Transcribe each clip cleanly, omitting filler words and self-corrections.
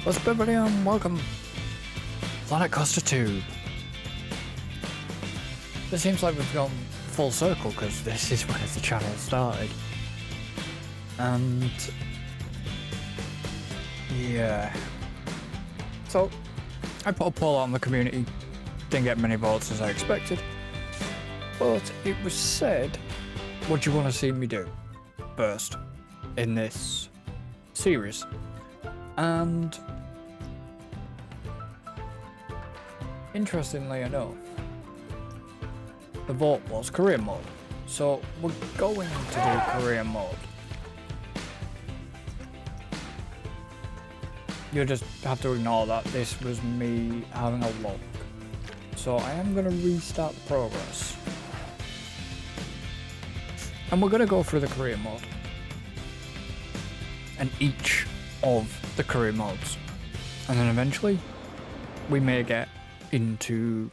What's up, everybody, and welcome Planet Coaster 2. It seems like we've gone full circle because this is where the channel started. And yeah. So I put a poll on the community, didn't get many votes as I expected. But it was said, what do you want to see me do first in this series? And interestingly enough, the vote was career mode. So we're going to do career mode. You'll just have to ignore that this was me having a look. So I am going to restart progress. And we're going to go through the career mode. And each of the career modes. And then eventually, we may get into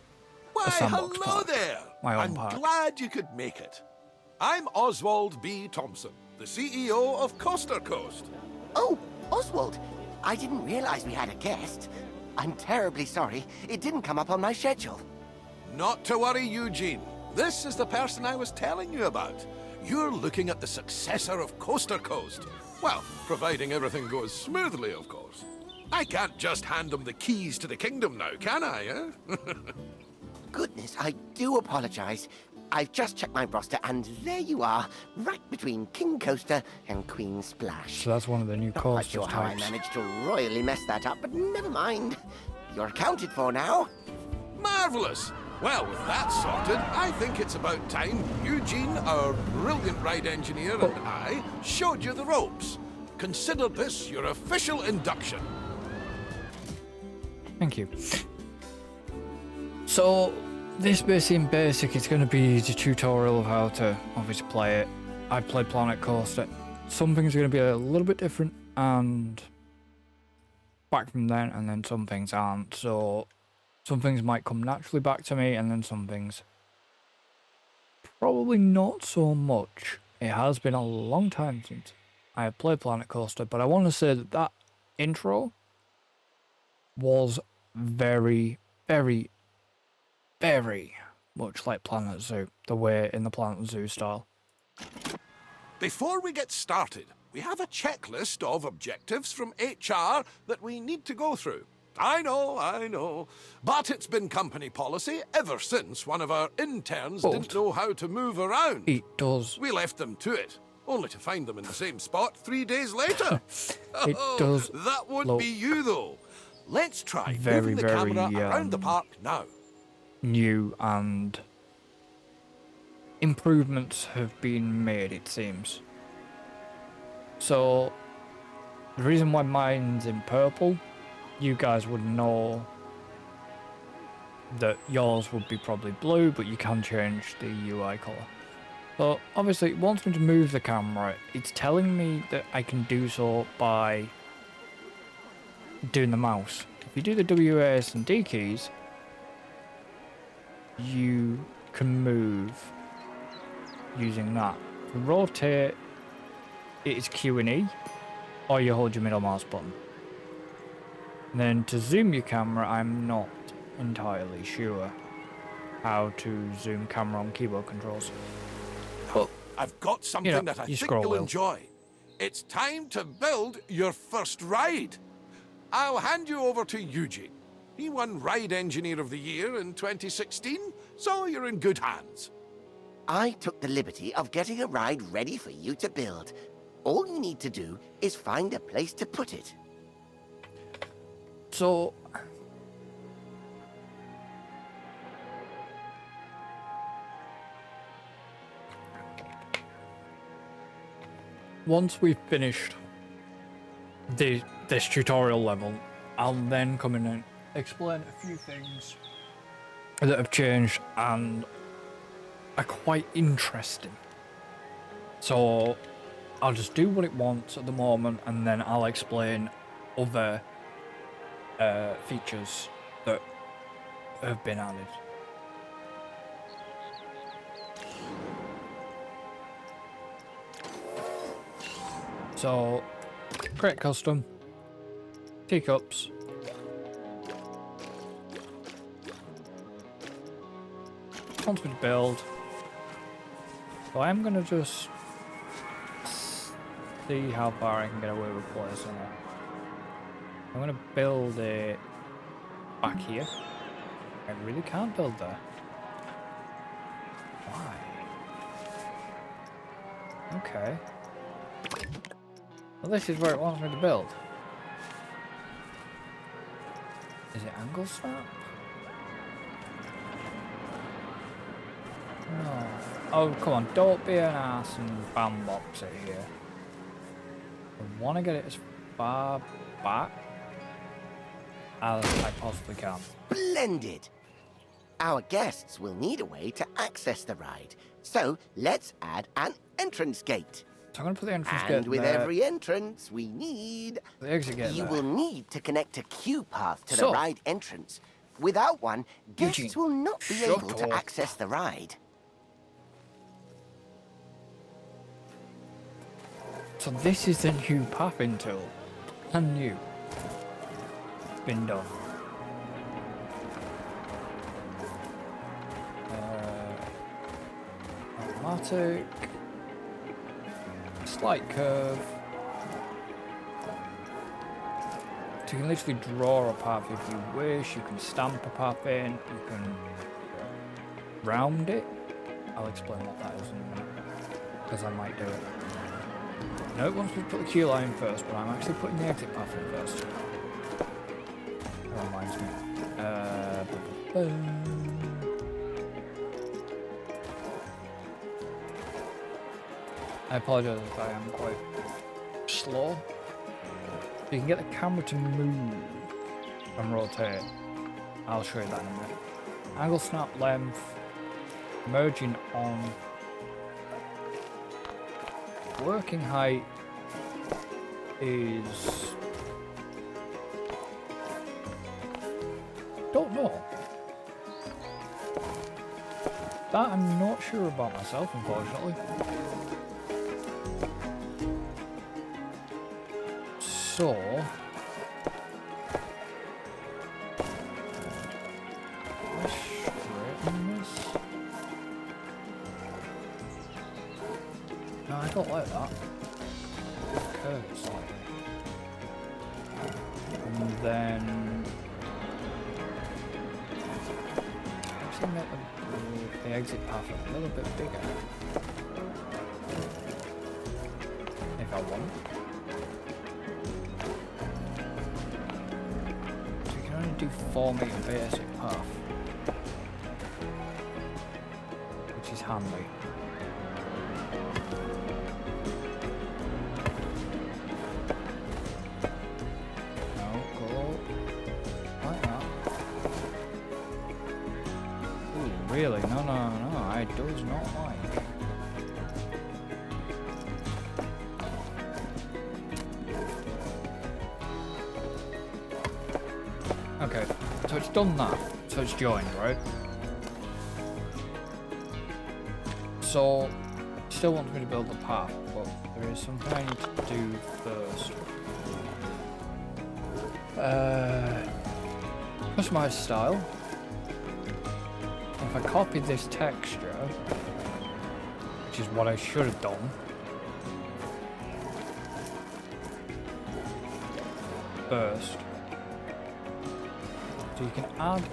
a sandbox hello park. there! My own I'm park. glad you could make it. I'm Oswald B. Thompson, the CEO of Coaster Coast. Oh, Oswald, I didn't realize we had a guest. I'm terribly sorry. It didn't come up on my schedule. Not to worry, Eugene. This is the person I was telling you about. You're looking at the successor of Coaster Coast. Well, providing everything goes smoothly, of course. I can't just hand them the keys to the kingdom now, can I, eh? Goodness, I do apologize. I've just checked my roster, and there you are, right between King Coaster and Queen Splash. So that's one of the new Not quite coaster sure how I types. managed to royally mess that up, but never mind. You're accounted for now. Marvellous! Well, with that sorted, I think it's about time Eugene, our brilliant ride engineer, and I showed you the ropes. Consider this your official induction. Thank you. So, this bit in basic, it's going to be the tutorial of how to obviously play it. I've played Planet Coaster. Some things are going to be a little bit different, and back from then, and then some things aren't. So, some things might come naturally back to me, and then some things probably not so much. It has been a long time since I have played Planet Coaster, but I want to say that that intro was very, very, very much like Planet Zoo, the way in the Planet Zoo style. Before we get started, we have a checklist of objectives from HR that we need to go through. I know, but it's been company policy ever since one of our interns didn't know how to move around. It does. We left them to it, only to find them in the same spot 3 days later. It does That won't look be you, though. Let's try very, moving the camera very, around the park now. New, and improvements have been made, it seems. So, the reason why mine's in purple, you guys would know that yours would be probably blue, but you can change the UI colour. So, obviously, it wants me to move the camera. It's telling me that I can do so by doing the mouse. If you do the W, A, S and D keys, you can move using that. To rotate, it is Q and E, or you hold your middle mouse button. And then to zoom your camera, I'm not entirely sure how to zoom camera on keyboard controls. But I've got something that I think you'll enjoy. It's time to build your first ride. I'll hand you over to Eugene. He won Ride Engineer of the Year in 2016, so you're in good hands. I took the liberty of getting a ride ready for you to build. All you need to do is find a place to put it. so once we've finished this tutorial level, I'll then come in and explain a few things that have changed and are quite interesting. So I'll just do what it wants at the moment, and then I'll explain other features that have been added. So, create custom, Teacups. Wants me to build. So I'm gonna just see how far I can get away with placing it. I'm gonna build it back here. I really can't build there. Why? Okay. Well, this is where it wants me to build. Is it angle snap? No. Oh, come on, don't be an ass and bandbox it here. I want to get it as far back as I possibly can. Splendid! Our guests will need a way to access the ride, so let's add an entrance gate. So I'm going to put the entrance gate And with there. every entrance, we need... The exit gate You there. will need to connect a queue path to So- the ride entrance. Without one, guests Eugene, will not be shut able to up. access the ride. So this is the new pathing tool. And new. Been done. Automatic. Slight curve. So you can literally draw a path if you wish. You can stamp a path in. You can round it. I'll explain what that is in a minute. Because I might do it. No, it wants me to put the queue line first, but I'm actually putting the exit path in first. That reminds me. I apologise if I am quite slow. You can get the camera to move and rotate. I'll show you that in a minute. Angle snap length, merging on. Working height is... Don't know. That I'm not sure about myself, unfortunately. So... Let's straighten this. No, I don't like that. Curve it slightly. And then... Actually make the exit path a little bit bigger. If I want. So you can only do 4 meter basic path. Which is handy. Really? No, I does not like. Okay, so it's done that. So it's joined, right? So, it still wants me to build the path, but there is something I need to do first. Customize style. If I copy this texture, which is what I should have done, first, so you can add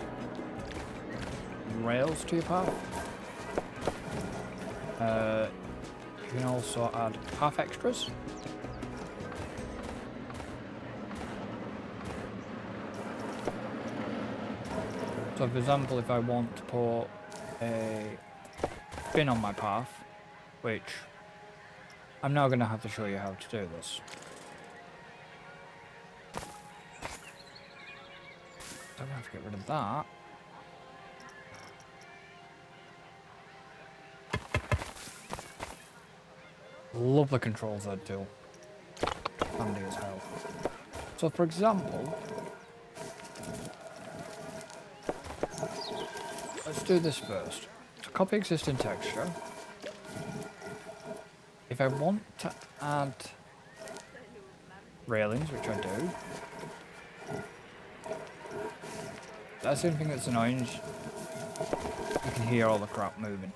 rails to your path. You can also add path extras. So for example, if I want to put a bin on my path, which I'm now going to have to show you how to do this. I'm going to have to get rid of that. Love the controls that do. Handy as hell. So for example, let's do this first. So copy existing texture. If I want to add railings, which I do, That's the only thing that's annoying. Is you can hear all the crap moving.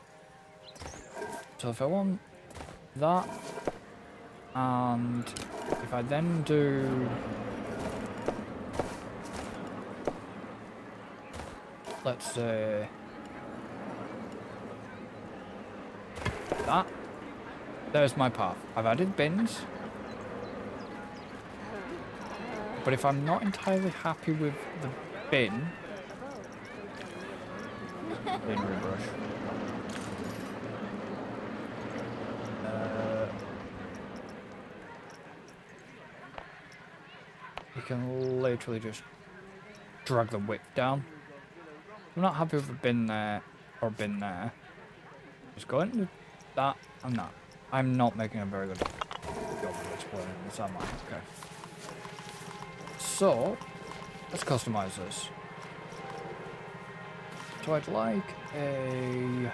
So if I want that, and if I then do, let's say that, there's my path. I've added bins, but if I'm not entirely happy with the bin rebrush. You can literally just drag the width down. If I'm not happy with the bin there or bin there, just go into that and that. I'm not making a very good job of explaining this, am I? Okay. So, let's customize this. So I'd like a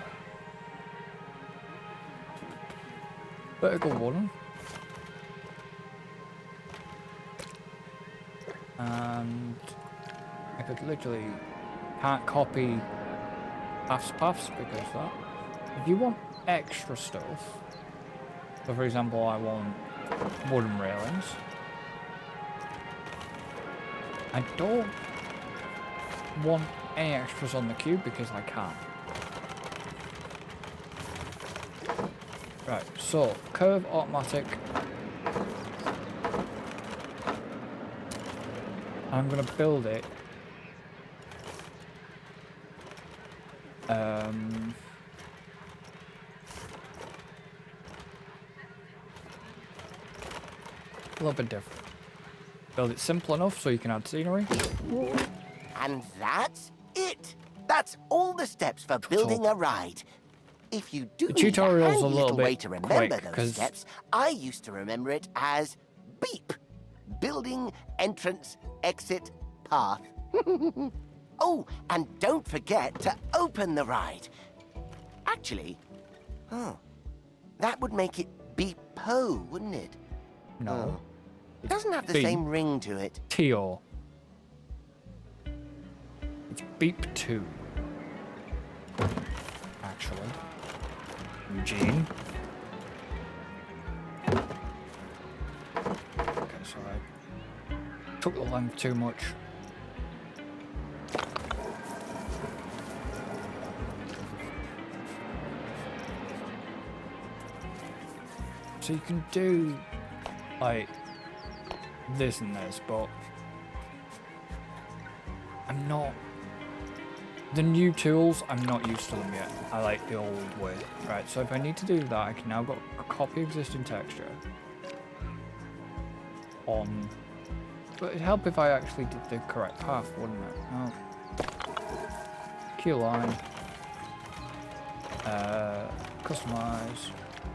vertical one. And I could literally can't copy paths because that. If you want extra stuff, so for example I want wooden railings. I don't want any extras on the cube because I can't. Right, so curve automatic. I'm gonna build it. A little bit different. Build it simple enough so you can add scenery. And that's it. That's all the steps for building a ride. If you do The need a tutorial's handy a little way bit to remember quick, those 'cause- steps, I used to remember it as BEEP. Building, entrance, exit, path. Oh, and don't forget to open the ride. Actually, that would make it Beep-po, wouldn't it? No. It doesn't have the Beep. same ring to it. Teo. It's Beep 2. Actually. Eugene. Okay, so I took the length too much. So you can do like this and this, but I'm not. The new tools, I'm not used to them yet. I like the old way. Right, so if I need to do that, I can now go copy existing texture on. But it'd help if I actually did the correct path, wouldn't it? Oh. Q line. Customize.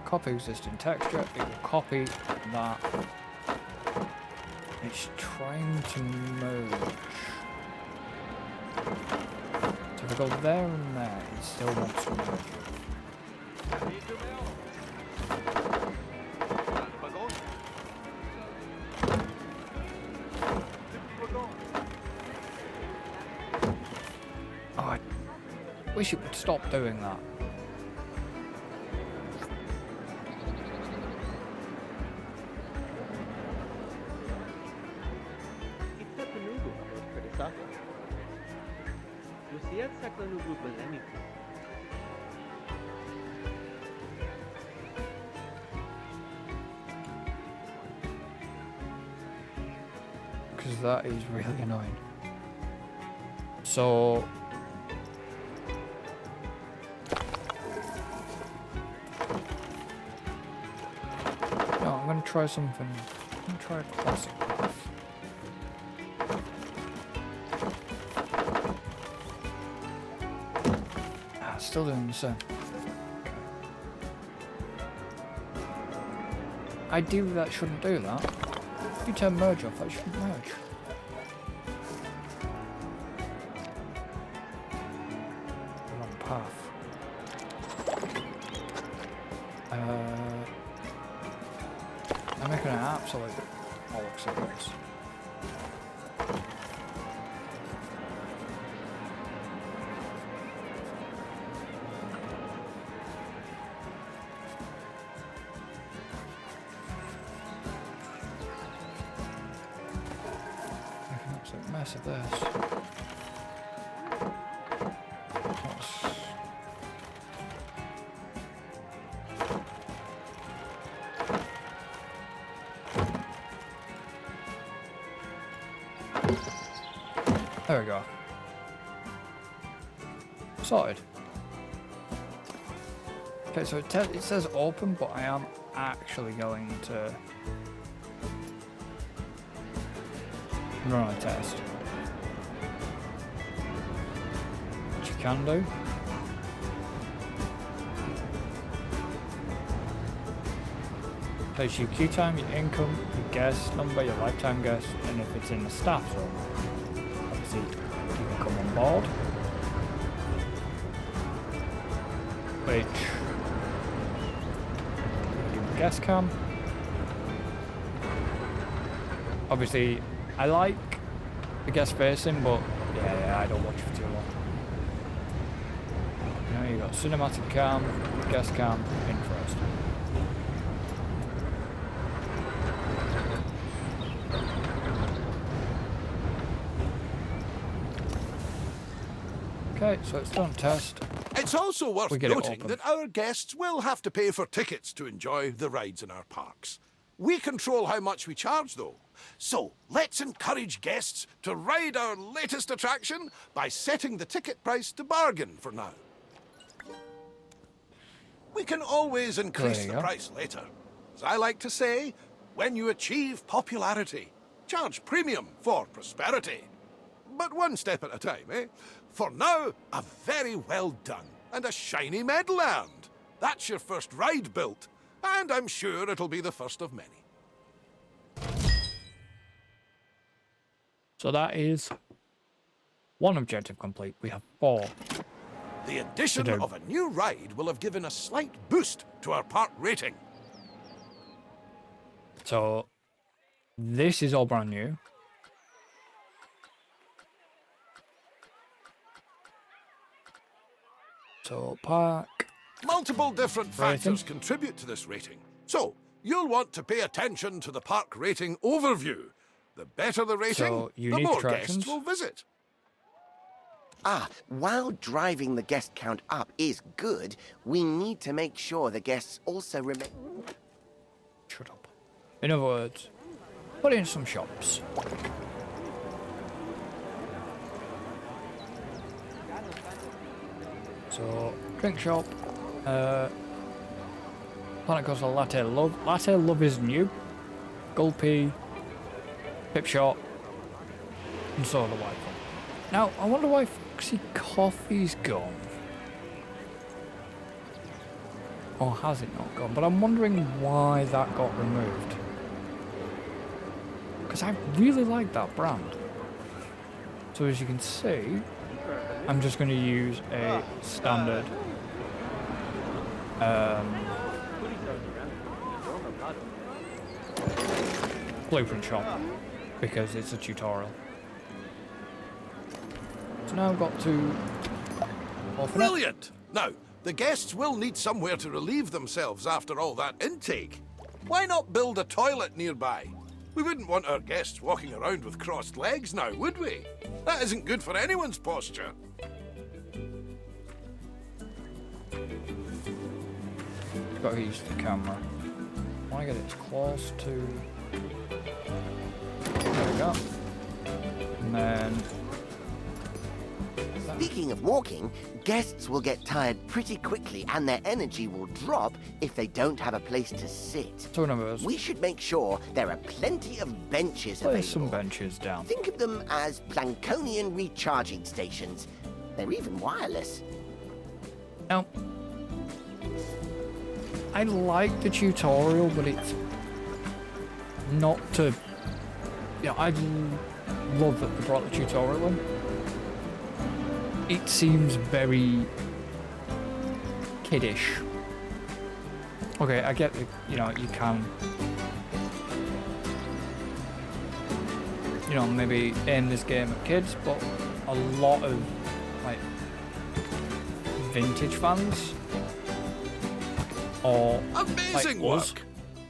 Copy existing texture. It will copy that. It's trying to merge. So if I go there and there, it still wants to merge. Oh, I wish it would stop doing that. Está comigo, Cristóvão. Você está no grupo polêmico. Because that is really annoying. So no, I'm gonna try something. I'm gonna try a classic path. Still doing the same. Ideally that shouldn't do that. If you turn merge off, that shouldn't merge. Wrong path. I'm making an absolute bollocks of this. absolute mess of this. What's... There we go. Sorted. Okay, so it says open, but I am actually going to run a test. Which you can do. Place your queue time, your income, your guest number, your lifetime guest, and if it's in the staff zone, obviously you can come on board. Which guest cam. Obviously, I like the guest facing, but yeah, I don't watch for too long. You know, you got cinematic cam, guest cam, interest. Okay, so it's done test. It's also worth We get it noting open. that our guests will have to pay for tickets to enjoy the rides in our parks. We control how much we charge, though. So let's encourage guests to ride our latest attraction by setting the ticket price to bargain for now. We can always increase There you the go. price later. As I like to say, when you achieve popularity, charge premium for prosperity. But one step at a time, eh? For now, a very well done and a shiny medal earned. That's your first ride built, and I'm sure it'll be the first of many. So that is one objective complete. We have 4. The addition To do. of a new ride will have given a slight boost to our park rating. So this is all brand new. So park. Multiple different Rating. factors contribute to this rating. So, you'll want to pay attention to the park rating overview. The better the rating, So, the unique more attractions. guests will visit. Ah, while driving the guest count up is good, we need to make sure the guests also remain... Shut up. In other words, put in some shops. So, drink shop. Planet Coaster Latte Love. Latte Love is new. Gulpy. Pip Shop. And Soda Waffle. Now, I wonder why Foxy Coffee's gone. Or has it not gone? But I'm wondering why that got removed. Because I really like that brand. So as you can see, I'm just going to use a standard blueprint shop because it's a tutorial. So now I've got to open it. Brilliant! Now, the guests will need somewhere to relieve themselves after all that intake. Why not build a toilet nearby? We wouldn't want our guests walking around with crossed legs now, would we? That isn't good for anyone's posture. Got to use the camera. I want to get it as close to. There we go. And then. Speaking of walking, guests will get tired pretty quickly and their energy will drop if they don't have a place to sit. So in other words, We should make sure there are plenty of benches place some available. benches down. Think of them as Plankonian recharging stations. They're even wireless. Now, I like the tutorial, but it's not to. Yeah, I love that they brought the tutorial in. It seems very kiddish. Okay, I get that, you know, you can, you know, maybe aim this game at kids, but a lot of, like, vintage fans or Amazing like us, work!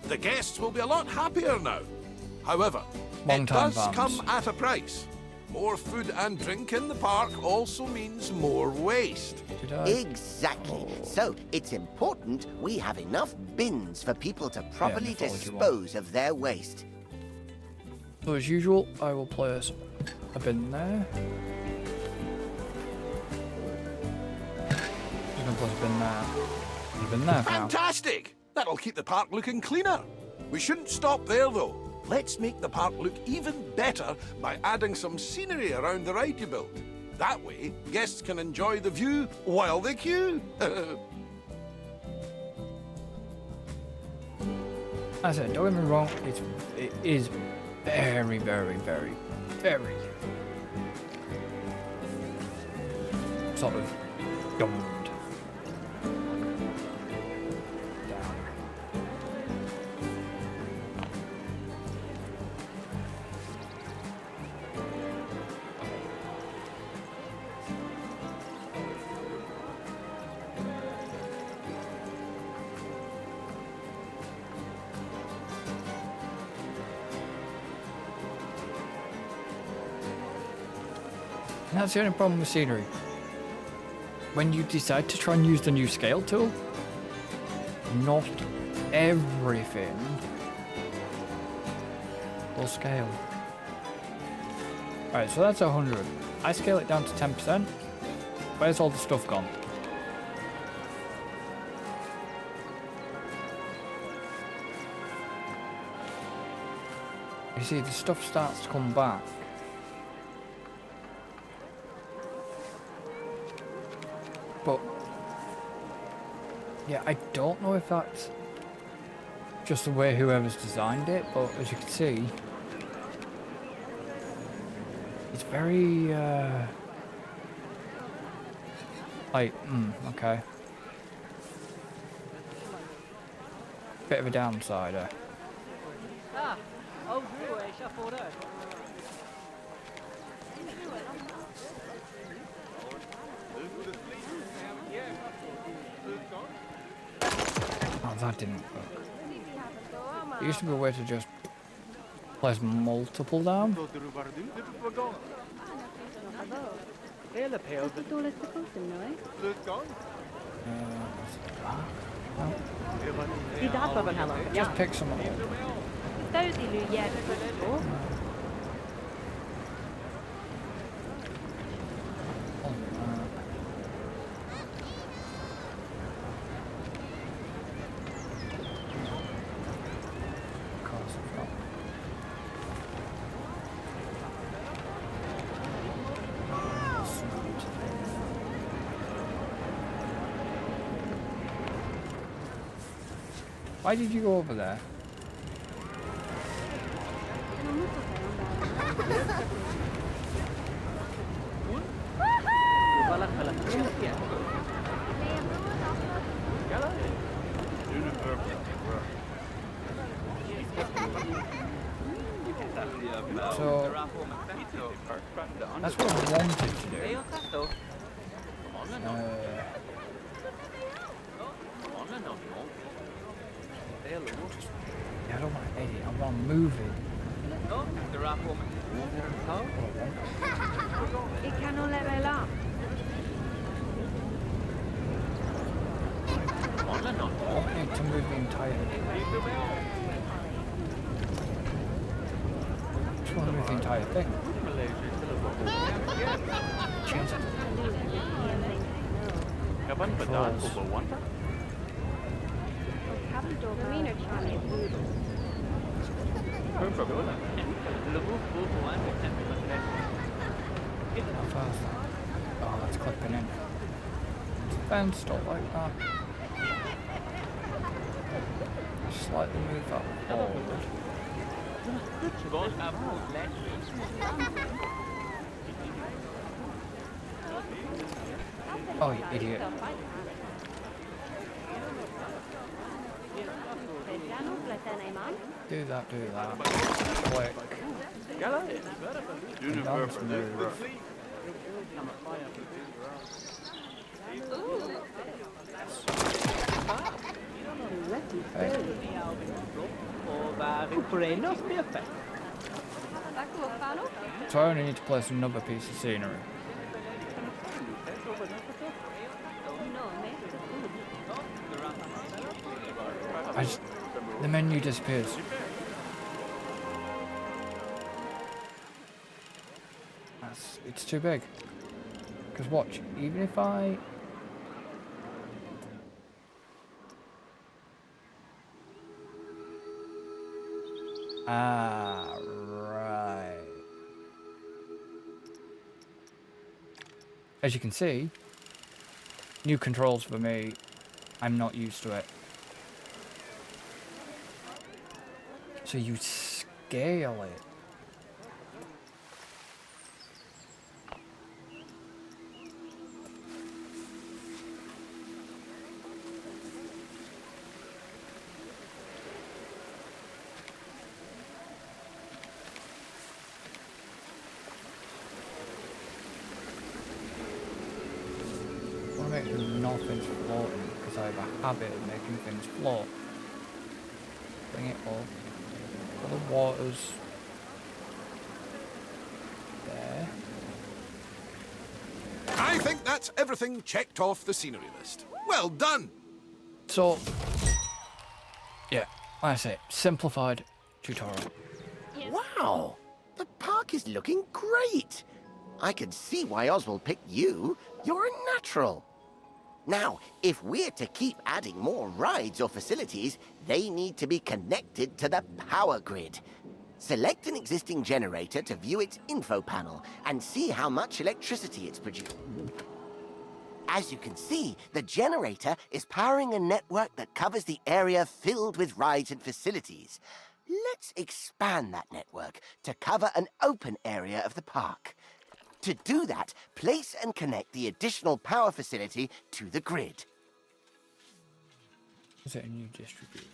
The guests will be a lot happier now. However, it Long-time does fans. come at a price. More food and drink in the park also means more waste. Did I? Exactly. So it's important we have enough bins for people to properly mythology one. dispose of their waste. So as usual, I will place a bin there. You can place a bin there. A bin there for now. Fantastic! That'll keep the park looking cleaner. We shouldn't stop there, though. Let's make the park look even better by adding some scenery around the ride you built. That way, guests can enjoy the view while they queue. I said, don't get me wrong, it is very, very, very, very sort of dumbed down. And that's the only problem with scenery. When you decide to try and use the new scale tool, not everything will scale. Alright, so that's 100. I scale it down to 10%. Where's all the stuff gone? You see, the stuff starts to come back. But yeah, I don't know if that's just the way whoever's designed it, but as you can see, it's very okay. Bit of a downside there. Ah, oh, du är chaufför. Oh, that didn't work. There used to be a way to just place multiple down. Eller på. I därför väl heller. Ja. Just pick some up. Those you yeah. Why did you go over there? So that's what I wanted to do. I don't want to edit, I want to move it. It cannot level up. I want it to move the entire thing. I just want to move the entire thing. Change it. How fast? Oh, that's clipping in. Fence don't like that. Slightly move that forward. Oh, you idiot. Do that. Click. And now just move. Okay. Och var recuperernos perfekt. So I only need to place another piece of scenery. The menu disappears. It's too big. Because watch, even if I... Ah, right. As you can see, new controls for me. I'm not used to it. So you scale it. I want to make sure nothing's floating because I have a habit of making things float. Bring it up. All the water's there. I think that's everything checked off the scenery list. Well done! So, yeah, like I say, simplified tutorial. Wow! The park is looking great! I can see why Oswald picked you. You're a natural. Now, if we're to keep adding more rides or facilities, they need to be connected to the power grid. Select an existing generator to view its info panel and see how much electricity it's producing. As you can see, the generator is powering a network that covers the area filled with rides and facilities. Let's expand that network to cover an open area of the park. To do that, place and connect the additional power facility to the grid. Is it a new distributor?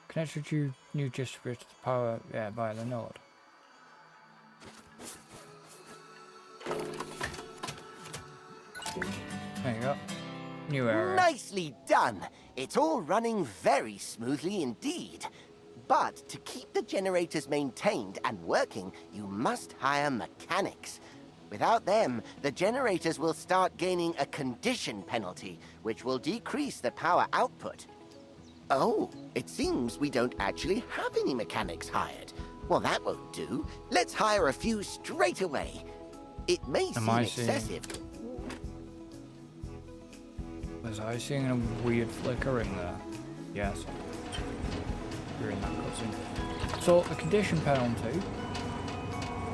Connected to new distributor to power, yeah, via the node. There you go. New area. Nicely done. It's all running very smoothly indeed. But to keep the generators maintained and working, you must hire mechanics. Without them, the generators will start gaining a condition penalty, which will decrease the power output. Oh, it seems we don't actually have any mechanics hired. Well, that won't do. Let's hire a few straight away. It may seem excessive. Was I seeing a weird flicker in there? Yes. You're in that cutscene. So the condition penalty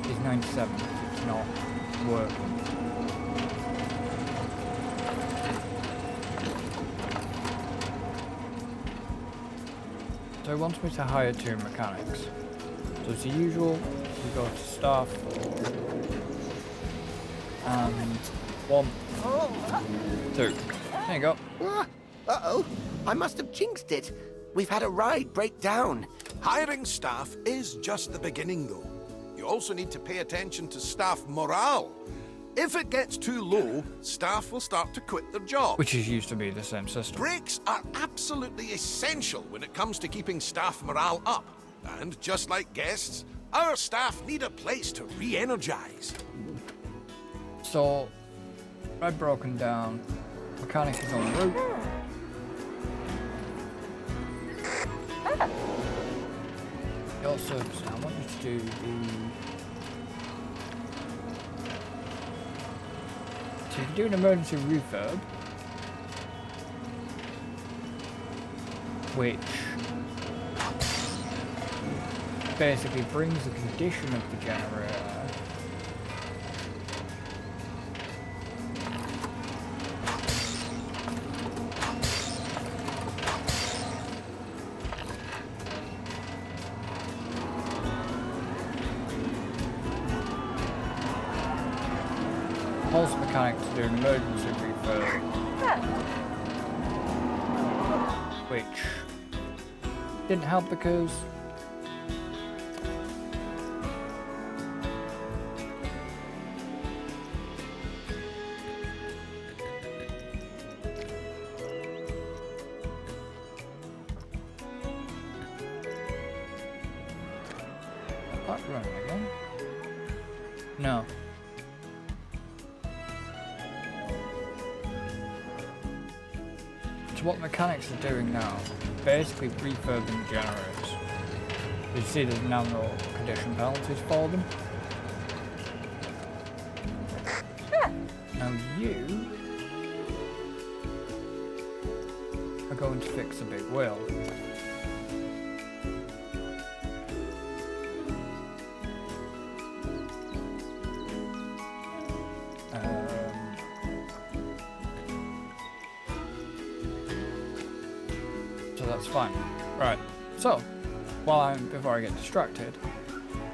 is 97 if it's not working. So it wants me to hire 2 mechanics. So as usual, we go to staff and 1, 2. There you go. Uh-oh, I must have jinxed it. We've had a ride break down. Hiring staff is just the beginning, though. You also need to pay attention to staff morale. If it gets too low, staff will start to quit their job. Which is used to be the same system. Breaks are absolutely essential when it comes to keeping staff morale up. And just like guests, our staff need a place to re-energize. So, I've broken down. Mechanic is en route. Your service. I want you to do the. So you can do an emergency refurb, which basically brings the condition of the generator also mechanic to do an emergency refurb, which didn't help because that running again? No. So what the mechanics are doing now, basically refurbing generators. You see there's now no condition penalties for them. Now you are going to fix the big wheel. So that's fine. Right. So before I get distracted,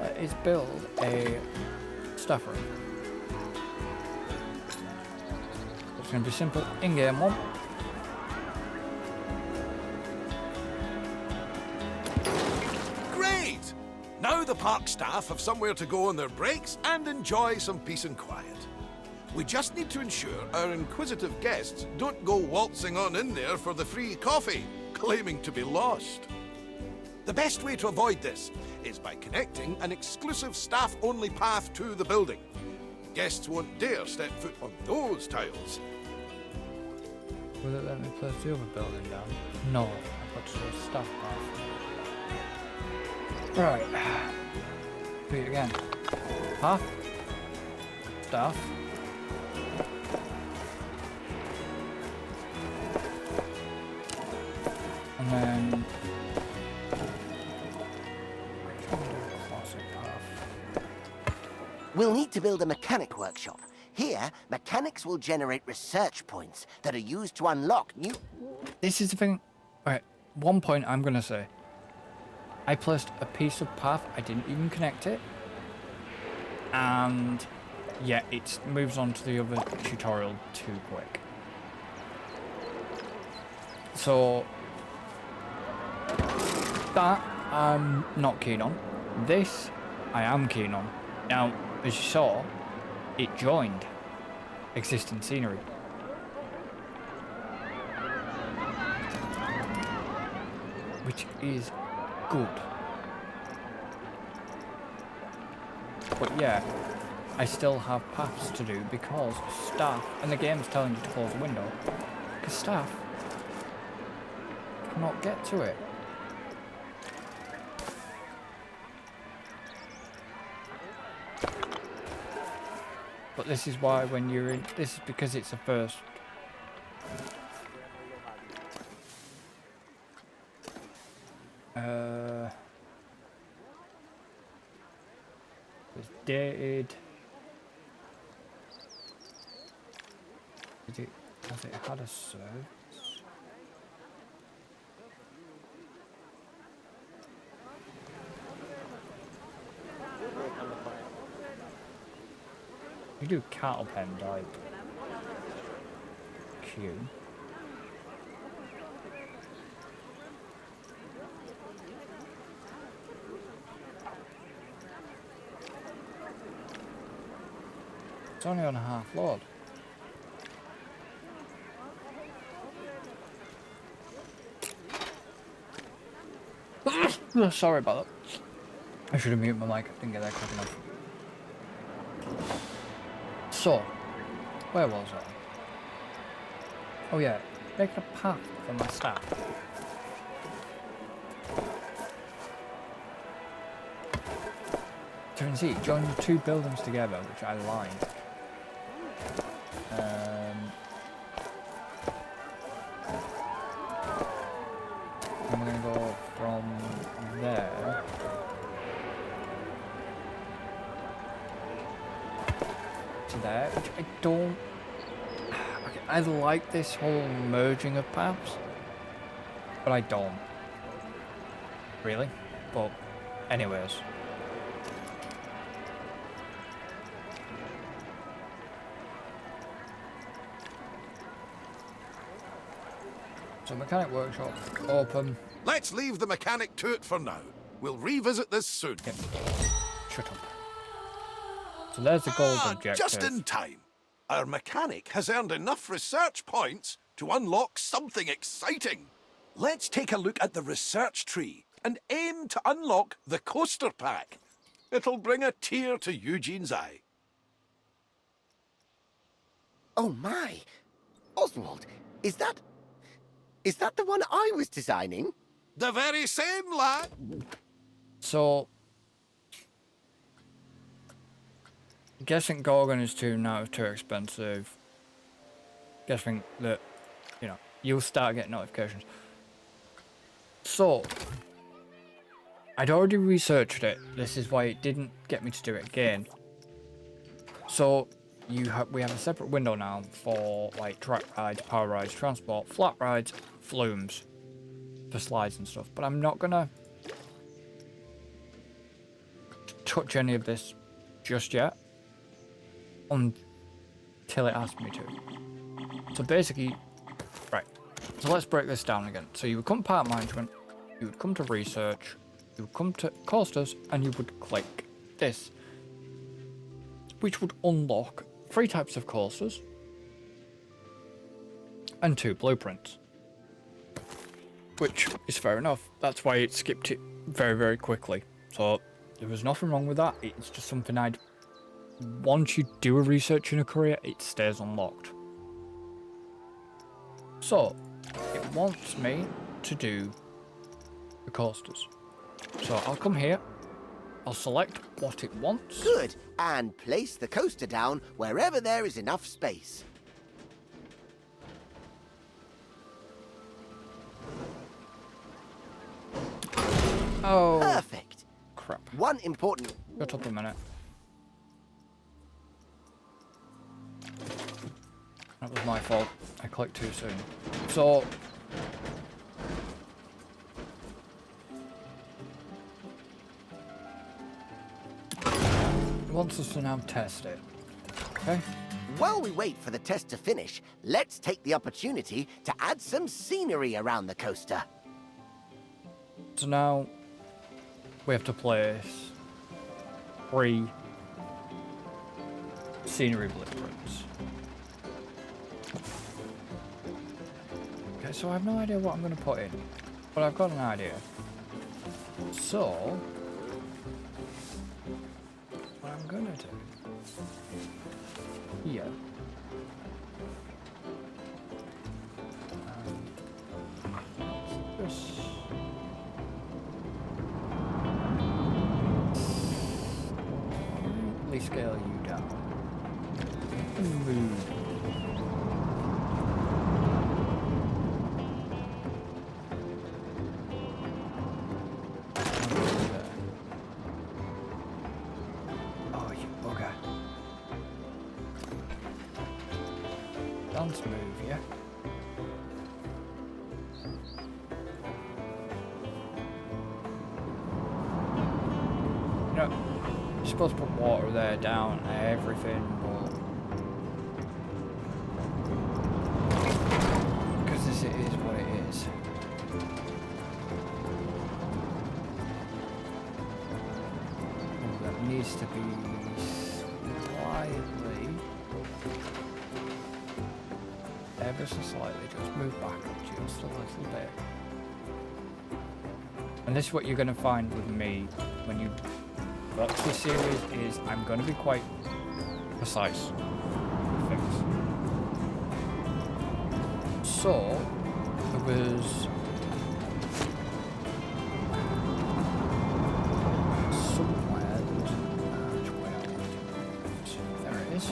let's build a staff room. It's going to be simple in-game one. Great! Now the park staff have somewhere to go on their breaks and enjoy some peace and quiet. We just need to ensure our inquisitive guests don't go waltzing on in there for the free coffee, claiming to be lost. The best way to avoid this is by connecting an exclusive staff-only path to the building. Guests won't dare step foot on those tiles. Will it let me place the other building down? No, I've got to do a staff path. Right. Do it again. Path. Staff. And then classic path. We'll need to build a mechanic workshop. Here, mechanics will generate research points that are used to unlock new... This is the thing. Right, one point I'm gonna say. I placed a piece of path, I didn't even connect it. And yeah, it moves on to the other tutorial too quick. So that I'm not keen on. This I am keen on. Now, as you saw, it joined existing scenery. Which is good. But yeah, I still have paths to do because staff, and the game's telling you to close the window, because staff cannot get to it. But this is why when you're in, this is because it's a first. It's dated. Has it had a service? You do cattle pen type queue. It's only on a half load. Sorry about that. I should have muted my mic. I didn't get that quick enough. So, where was I? Oh yeah, making a path for my staff. So you can see, join the two buildings together, which I like. And we're going to go from there to there, which I don't... Okay, I like this whole merging of paths, but I don't. Really? But anyways. So mechanic workshop, open. Let's leave the mechanic to it for now. We'll revisit this soon. Yep. Shut up. So there's the gold objective. Just in time. Our mechanic has earned enough research points to unlock something exciting. Let's take a look at the research tree and aim to unlock the coaster pack. It'll bring a tear to Eugene's eye. Oh my! Oswald, is that the one I was designing? The very same, lad. So, guessing Gorgon is too expensive. Guessing that, you know, you'll start getting notifications. So, I'd already researched it. This is why it didn't get me to do it again. So, we have a separate window now for like track rides, power rides, transport, flat rides, flumes for slides and stuff. But I'm not gonna touch any of this just yet until it asks me to. So basically, right. So let's break this down again. So you would come park management, you would come to research, you would come to coasters, and you would click this, which would unlock 3 types of coasters and 2 blueprints. Which is fair enough. That's why it skipped it very, very quickly. So there was nothing wrong with that. It's just something once you do a research in a career, it stays unlocked. So it wants me to do the coasters. So I'll come here, I'll select what it wants. Good, and place the coaster down wherever there is enough space. Oh, Perfect. crap. One important... Shut up a minute. That was my fault. I clicked too soon. So... it wants us to now test it. Okay? While we wait for the test to finish, let's take the opportunity to add some scenery around the coaster. So now we have to place 3 scenery blueprints. Okay, so I have no idea what I'm going to put in, but I've got an idea. So what I'm going to do here. Just slightly scale you down. Move. Oh, you bugger. Dance move, yeah? You know, you're supposed to put water there, down, everything, but... because this is what it is. That needs to be slightly... ever so slightly, just move back just a little bit. And this is what you're going to find with me when you watch this series, is I'm going to be quite precise with things. So, there was somewhere which way I want it. There it is.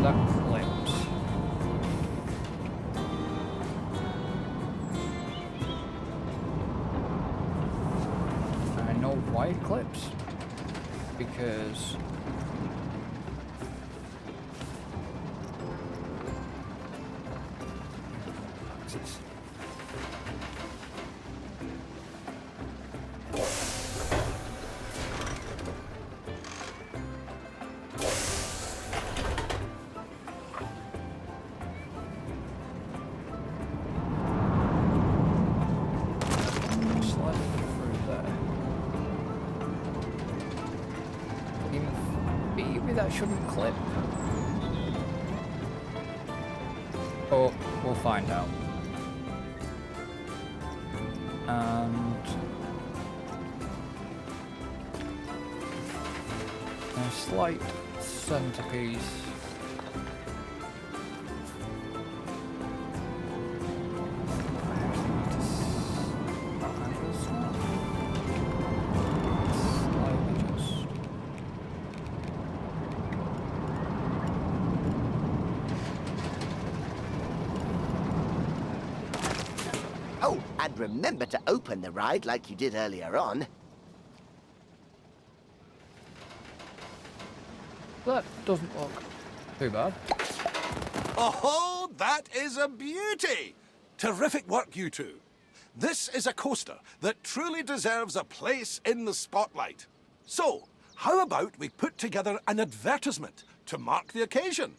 That clips. I know why it clips. Because slightly through there. that shouldn't clip. But we'll find out. And a slight centerpiece. Oh, and remember to open the ride like you did earlier on. That doesn't look too bad. Oh, that is a beauty! Terrific work, you two. This is a coaster that truly deserves a place in the spotlight. So, how about we put together an advertisement to mark the occasion?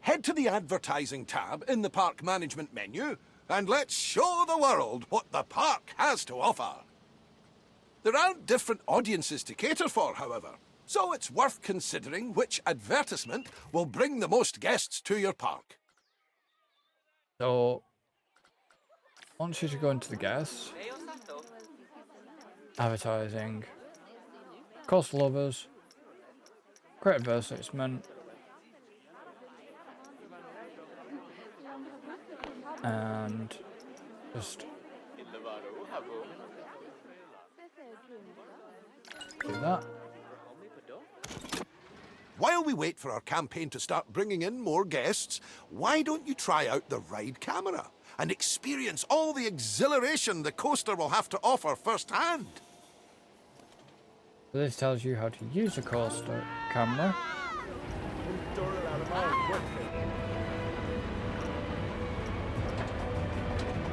Head to the advertising tab in the park management menu and let's show the world what the park has to offer. There aren't different audiences to cater for, however, so it's worth considering which advertisement will bring the most guests to your park. So, I want you to go into the guests, advertising, cost lovers, create advertisement, and just do that. While we wait for our campaign to start bringing in more guests, why don't you try out the ride camera and experience all the exhilaration the coaster will have to offer firsthand? This tells you how to use the coaster camera.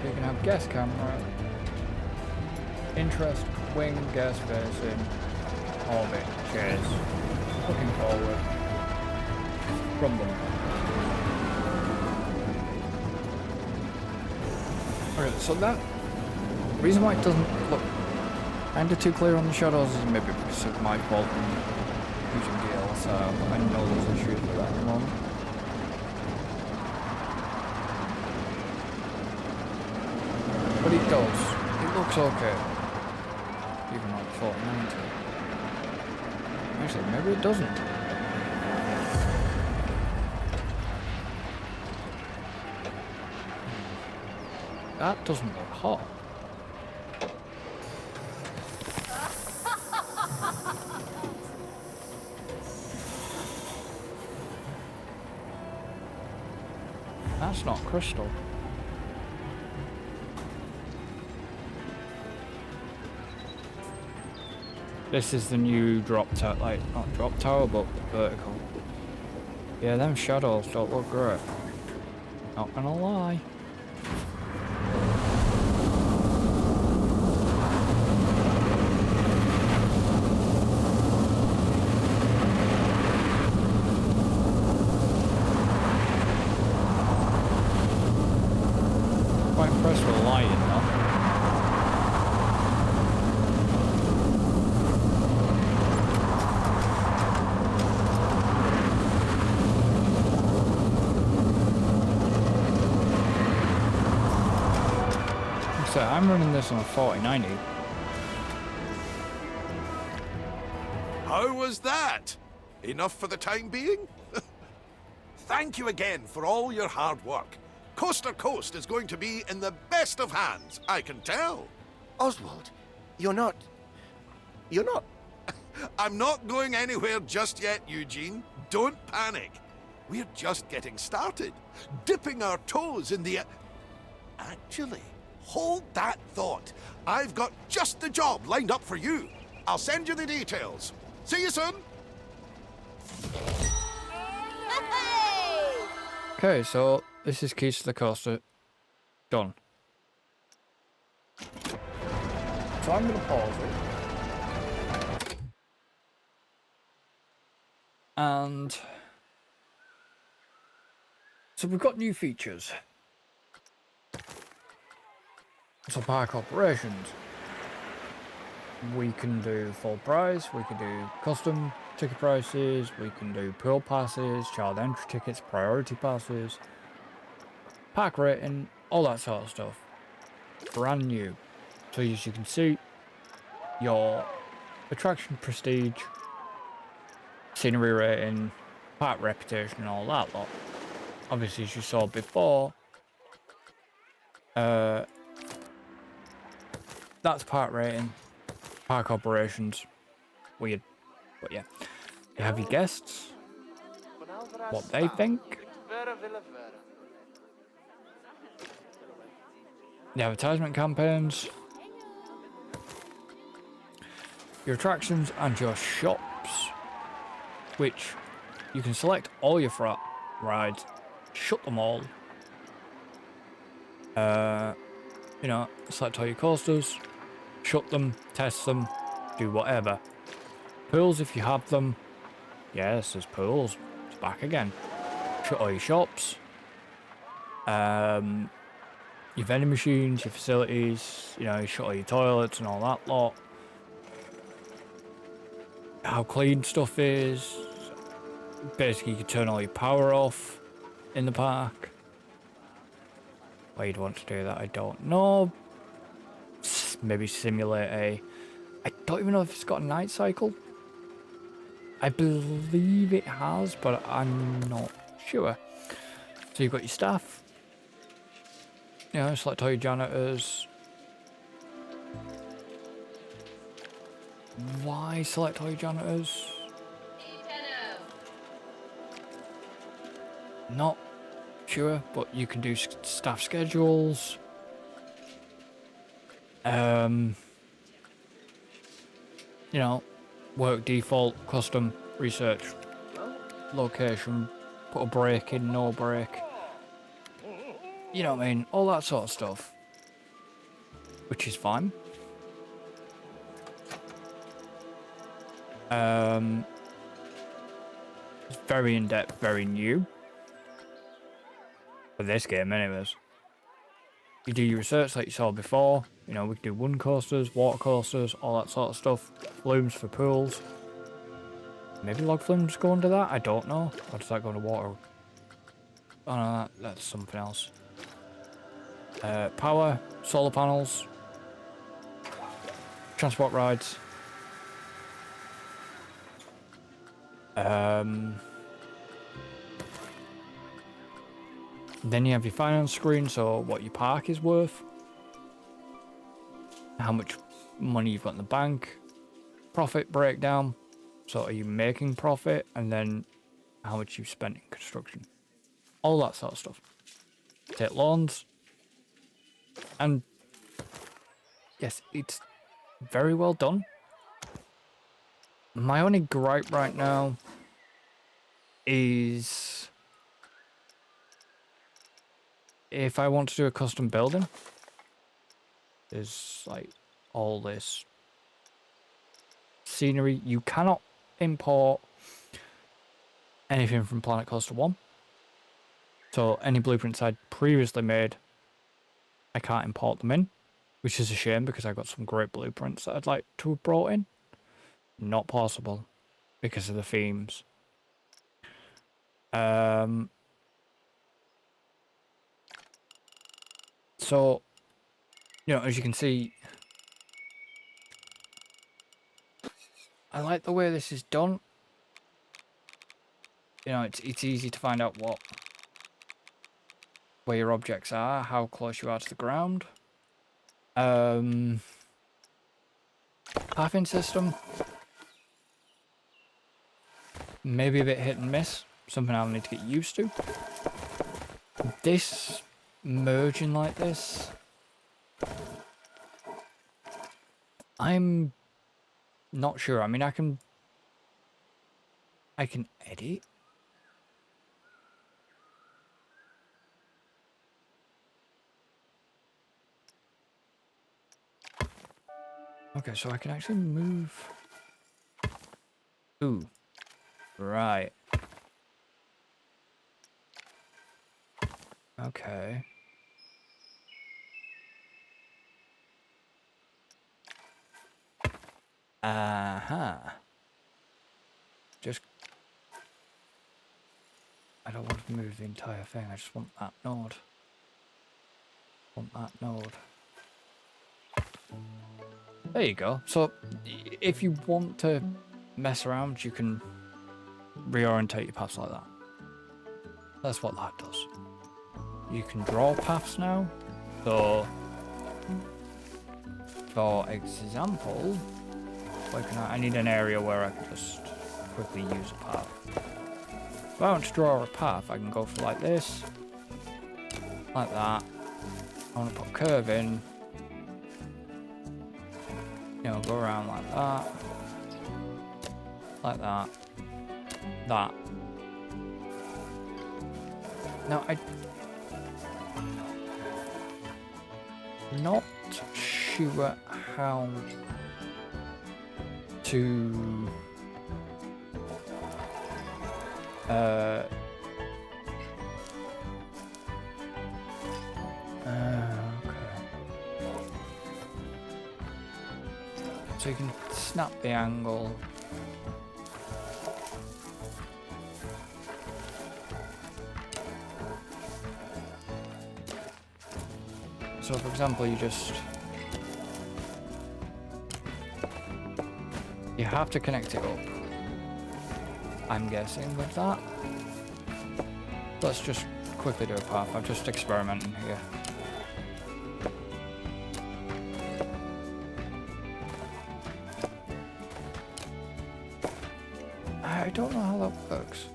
You can have guest camera, interest, wing, guest facing, orbit, chairs, looking forward, rumble. Okay, so that reason why it doesn't look kinda too clear on the shadows is maybe because of my fault in using DLSR, but I know there's issues with that at the moment. But it does. It looks okay. Even like 4090. Actually, maybe it doesn't. That doesn't look hot. That's not crystal. This is the new drop tower, like, not drop tower, but vertical. Yeah, them shadows don't look great. Not gonna lie. Quite impressed with the lighting though. So I'm running this on a 4090. How was that? Enough for the time being? Thank you again for all your hard work. Coaster Coast is going to be in the best of hands, I can tell. Oswald, you're not... I'm not going anywhere just yet, Eugene. Don't panic. We're just getting started, dipping our toes in the... Actually, hold that thought. I've got just the job lined up for you. I'll send you the details. See you soon. Okay, so this is keys to the coaster. Done. So I'm going to pause it. And so we've got new features. So park operations. We can do full price, we can do custom, ticket prices, we can do pool passes, child entry tickets, priority passes, park rating, all that sort of stuff. Brand new. So as you can see, your attraction prestige, scenery rating, park reputation and all that lot. Obviously, as you saw before, that's park rating, park operations, weird, but yeah. You have your guests, what they think, the advertisement campaigns, your attractions and your shops, which you can select all your rides, shut them all, you know, select all your coasters, shut them, test them, do whatever. Pools if you have them. Yes, there's pools. It's back again. Shut all your shops. Your vending machines, your facilities, you know, you shut all your toilets and all that lot. How clean stuff is. Basically, you can turn all your power off in the park. Why you'd want to do that, I don't know. Maybe simulate a... I don't even know if it's got a night cycle. I believe it has, but I'm not sure. So you've got your staff. You know, select all your janitors. Why select all your janitors? Not sure, but you can do staff schedules. You know, work default, custom, research, location, put a break in, no break. You know what I mean? All that sort of stuff. Which is fine. It's very in-depth, very new. For this game, anyways. You do your research like you saw before. You know, we can do wooden coasters, water coasters, all that sort of stuff. Flumes for pools. Maybe log flumes go under that? I don't know. Or does that go into water? Oh no, that's something else. Power, solar panels, transport rides. Then you have your finance screen, so what your park is worth, how much money you've got in the bank, profit breakdown, so are you making profit, and then how much you've spent in construction. All that sort of stuff. Take loans. And yes, it's very well done. My only gripe right now is if I want to do a custom building, there's like all this scenery. You cannot import anything from Planet Coaster 1. So any blueprints I'd previously made, I can't import them in, which is a shame because I got some great blueprints that I'd like to have brought in. Not possible because of the themes. So, you know, as you can see, I like the way this is done. You know, it's easy to find out where your objects are, how close you are to the ground. Pathing system. Maybe a bit hit and miss. Something I'll need to get used to. This merging like this, I'm not sure. I mean, I can edit. Okay, so I can actually move. Ooh, right. Okay. Uh-huh. I don't want to move the entire thing, I just want that node. There you go. So if you want to mess around, you can reorientate your paths like that. That's what that does. You can draw paths now. So for example, where can I need an area where I can just quickly use a path. If I want to draw a path, I can go for like this, like that. I want to put a curve in. You know, go around like that, that. Now, I'm not sure how to okay. So you can snap the angle. So for example, you have to connect it up, I'm guessing, with that. Let's just quickly do a path. I'm just experimenting here. I don't know how that works.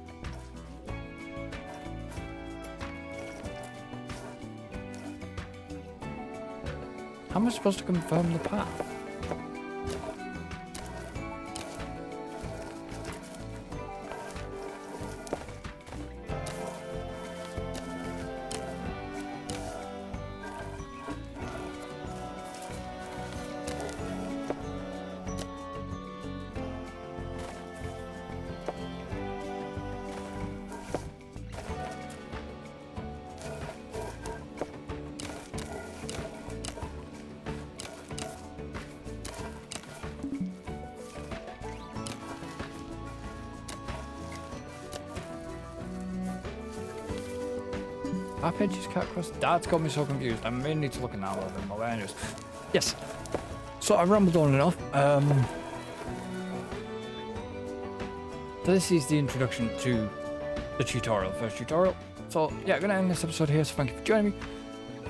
How am I supposed to confirm the path? Path edges cut across. That's got me so confused. I may need to look in that a little bit more. Anyways, yes. So I rambled on enough. So this is the introduction to the tutorial, first tutorial. So yeah, I'm gonna end this episode here. So thank you for joining me.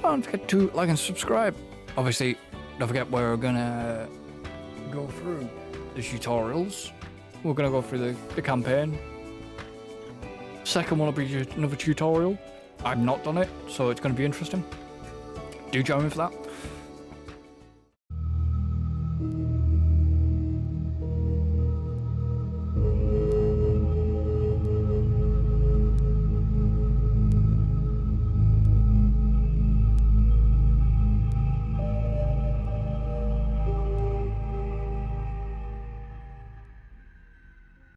Don't forget to like and subscribe. Obviously, don't forget we're gonna go through the tutorials. We're gonna go through the campaign. Second one will be another tutorial. I've not done it, so it's going to be interesting. Do join me for that.